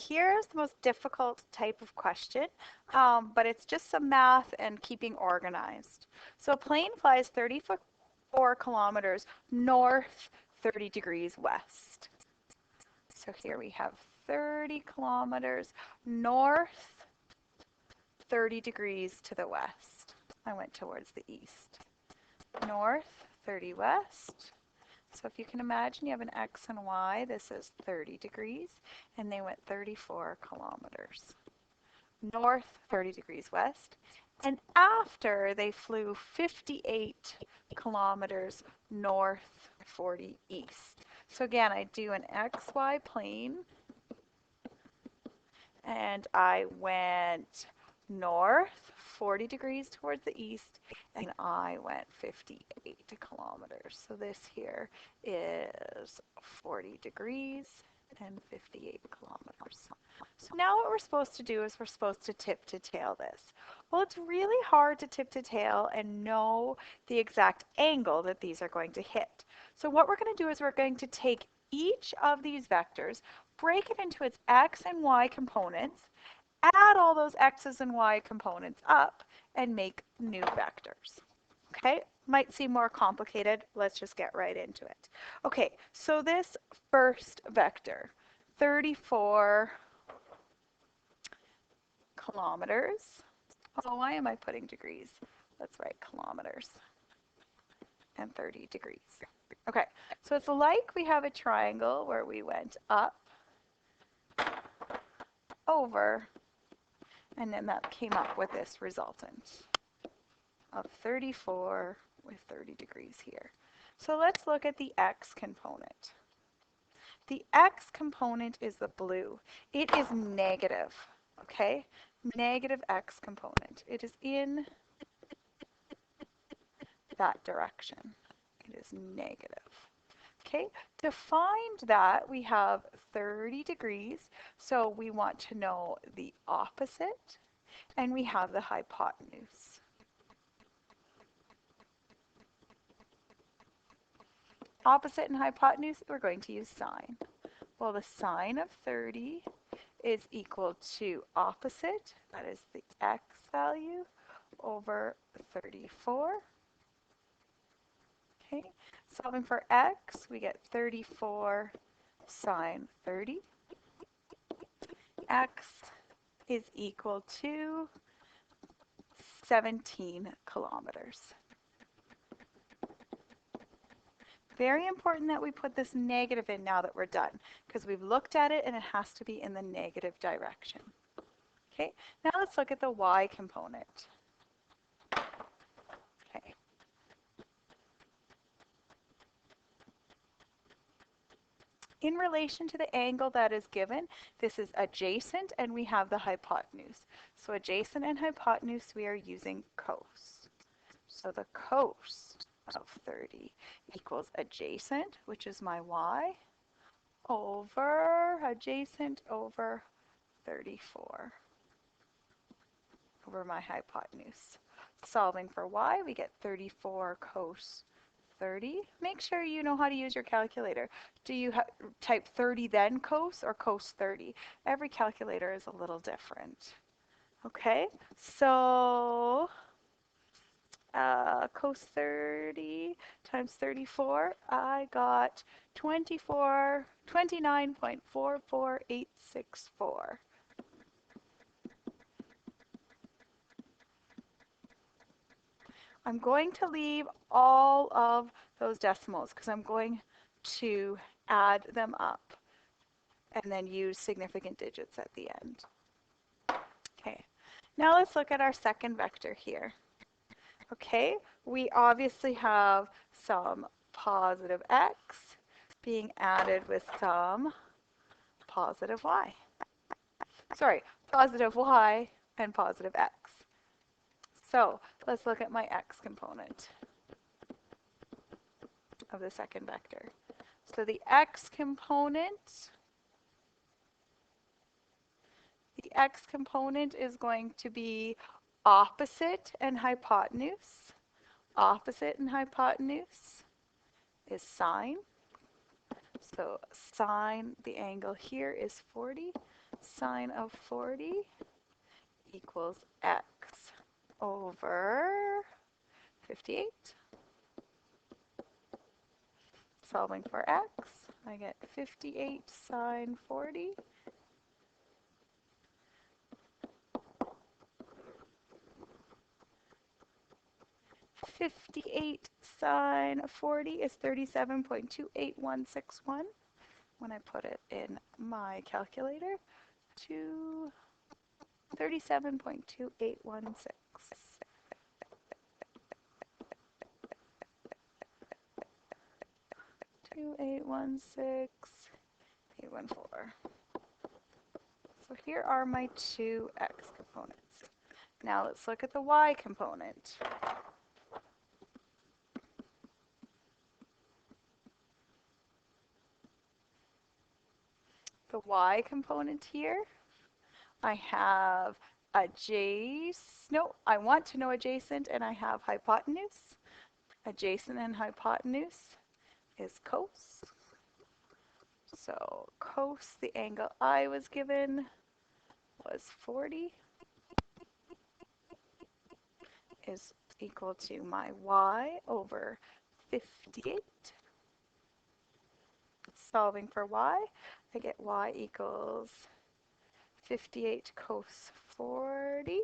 here's the most difficult type of question, but it's just some math and keeping organized. So a plane flies 34 kilometers north, 30 degrees west. So here we have 30 kilometers north, 30 degrees to the west. I went towards the east. North, 30 west. So if you can imagine you have an X and Y, this is 30 degrees, and they went 34 kilometers. North, 30 degrees west. And after they flew 58 kilometers north, 40 east. So again, I do an XY plane, and I went north 40 degrees towards the east, and I went 58 kilometers. So this here is 40 degrees and 58 kilometers. So now what we're supposed to do is we're supposed to tip to tail this. Well, it's really hard to tip to tail and know the exact angle that these are going to hit. So what we're going to do is we're going to take each of these vectors, break it into its x and y components, add all those x's and y components up, and make new vectors. Okay, might seem more complicated. Let's just get right into it. Okay, so this first vector, 34 kilometers. Oh, why am I putting degrees? Let's write kilometers and 30 degrees. Okay, so it's like we have a triangle where we went up, over, and then that came up with this resultant of 34 with 30 degrees here. So let's look at the x component. The x component is the blue. It is negative, okay? Negative x component. It is in that direction. It is negative. Okay, to find that, we have 30 degrees, so we want to know the opposite, and we have the hypotenuse. Opposite and hypotenuse, we're going to use sine. Well, the sine of 30 is equal to opposite, that is the x value, over 34. Okay, solving for x, we get 34 sine 30. X is equal to 17 kilometers. Very important that we put this negative in now that we're done, because we've looked at it and it has to be in the negative direction. Okay, now let's look at the y component. Okay. In relation to the angle that is given, this is adjacent and we have the hypotenuse. So adjacent and hypotenuse, we are using cos. So the cos of 30 equals adjacent, which is my y, over adjacent over 34 over my hypotenuse. Solving for y, we get 34 cos 30. Make sure you know how to use your calculator. Do you type 30 then cos or cos 30? Every calculator is a little different. Okay, so cos 30 times 34, I got 29.44864. I'm going to leave all of those decimals because I'm going to add them up and then use significant digits at the end. Okay, now let's look at our second vector here. Okay, we obviously have some positive x being added with some positive y. Sorry, positive y and positive x. So let's look at my x component of the second vector. So the x component is going to be opposite and hypotenuse. Opposite and hypotenuse is sine. So sine, the angle here is 40. sine of 40 equals x over 58. Solving for x, I get 58 sine 40. .58 sine 40 is 37.28161. When I put it in my calculator, to 37.2816. 2816, 814. So here are my two x components. Now let's look at the y component. The y component here, I have I want to know adjacent, and I have hypotenuse. Adjacent and hypotenuse is cos. So cos, the angle I was given, was 40, is equal to my y over 58. Solving for y, I get y equals 58 cos 40.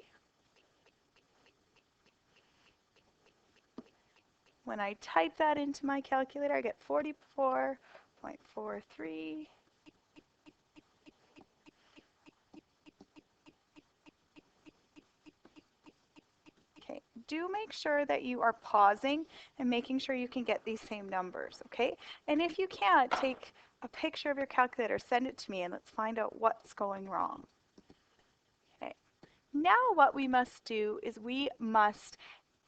When I type that into my calculator, I get 44.43. Okay, do make sure that you are pausing and making sure you can get these same numbers, okay? And if you can't, take a picture of your calculator, send it to me, and let's find out what's going wrong. Okay, now what we must do is we must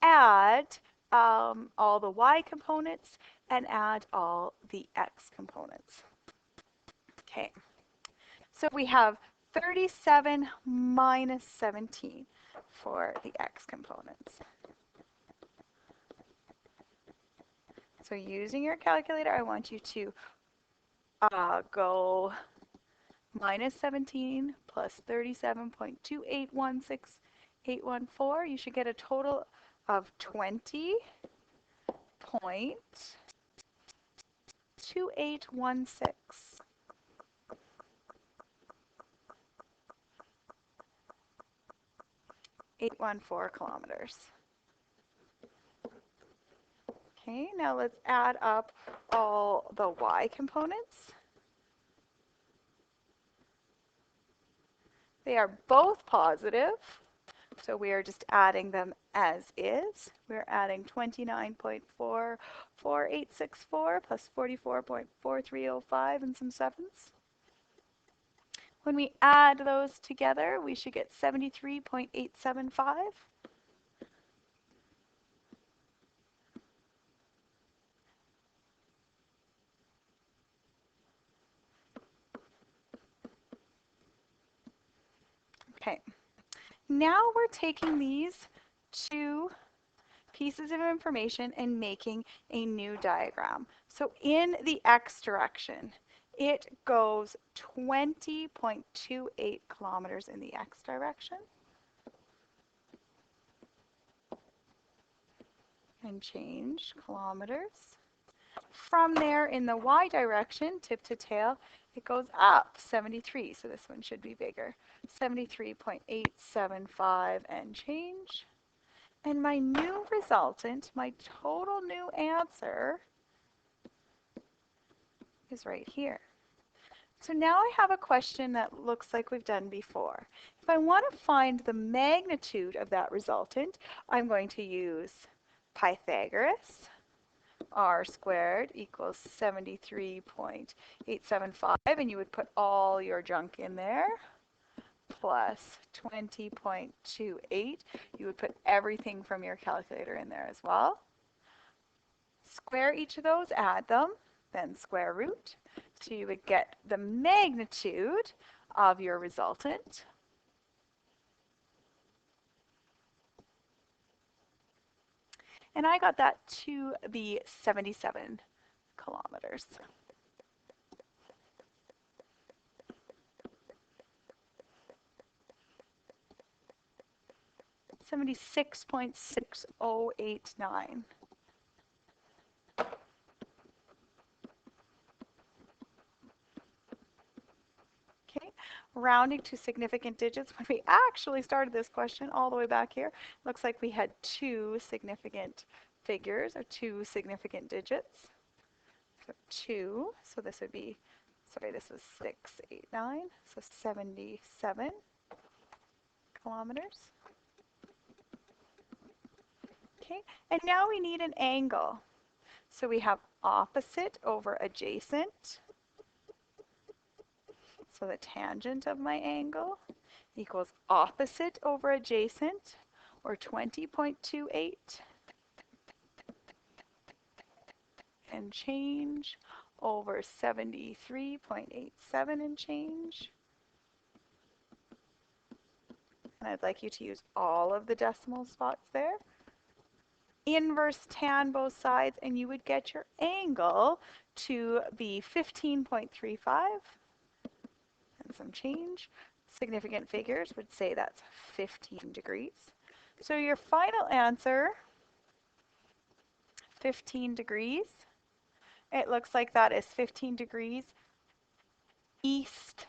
add all the y components and add all the x components. Okay, so we have 37 minus 17 for the x components. So using your calculator, I want you to go minus 17 plus 37.2816814. You should get a total of 20.2816. 814 kilometers. Okay, now let's add up all the y components. They are both positive, so we are just adding them as is. We're adding 29.44864 plus 44.4305 and some sevens. When we add those together, we should get 73.875. Okay, now we're taking these two pieces of information and making a new diagram. So in the x direction, it goes 20.28 kilometers in the x direction. And change kilometers. From there in the y direction, tip to tail, it goes up 73. So this one should be bigger. 73.875 and change. And my new resultant, my total new answer, is right here. So now I have a question that looks like we've done before. If I want to find the magnitude of that resultant, I'm going to use Pythagoras. R squared equals 73.875, and you would put all your junk in there, plus 20.28. You would put everything from your calculator in there as well. Square each of those, add them, then square root. So you would get the magnitude of your resultant. And I got that to be 77 kilometers. 76.6089. Okay, rounding to significant digits. When we actually started this question all the way back here, looks like we had two significant figures or two significant digits. So 2, so this would be, sorry, this was 689, so 77 kilometers. Okay, and now we need an angle. So we have opposite over adjacent. So the tangent of my angle equals opposite over adjacent, or 20.28 and change over 73.87 and change. And I'd like you to use all of the decimal spots there. Inverse tan both sides, and you would get your angle to be 15.35 and some change. Significant figures would say that's 15 degrees. So your final answer, 15 degrees, it looks like that is 15 degrees east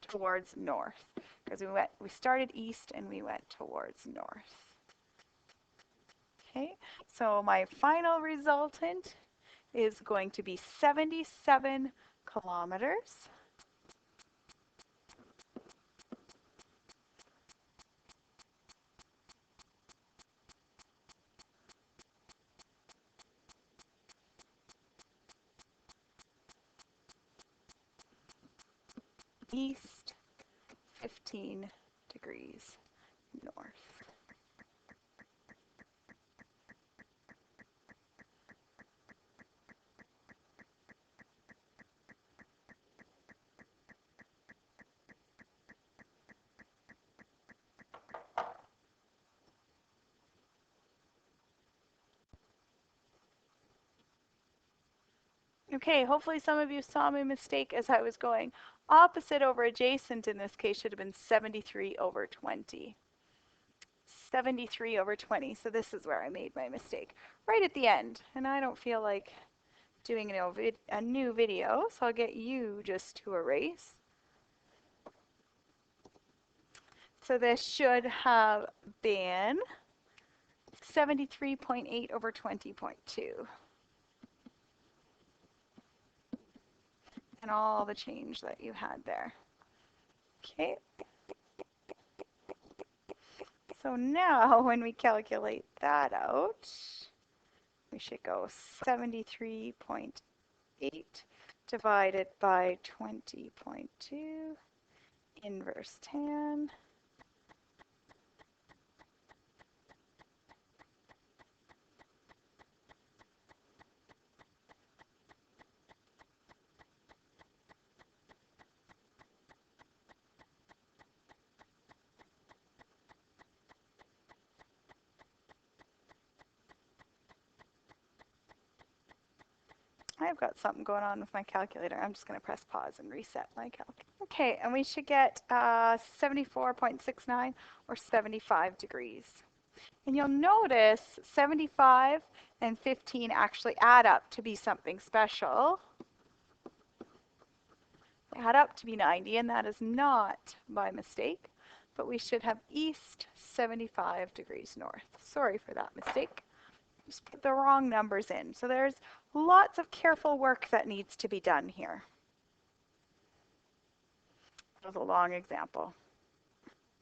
towards north, because we started east and we went towards north. Okay, so my final resultant is going to be 77 kilometers. East, 15 degrees north. Okay, hopefully some of you saw my mistake as I was going. Opposite over adjacent in this case should have been 73 over 20. 73 over 20, so this is where I made my mistake, right at the end. And I don't feel like doing a new video, so I'll get you just to erase. So this should have been 73.8 over 20.2. And all the change that you had there. Okay. So now when we calculate that out, we should go 73.8 divided by 20.2 inverse tan. I've got something going on with my calculator. I'm just going to press pause and reset my calculator. Okay, and we should get 74.69 or 75 degrees. And you'll notice 75 and 15 actually add up to be something special. They add up to be 90, and that is not by mistake, but we should have east 75 degrees north. Sorry for that mistake. Just put the wrong numbers in. So there's lots of careful work that needs to be done here. That was a long example.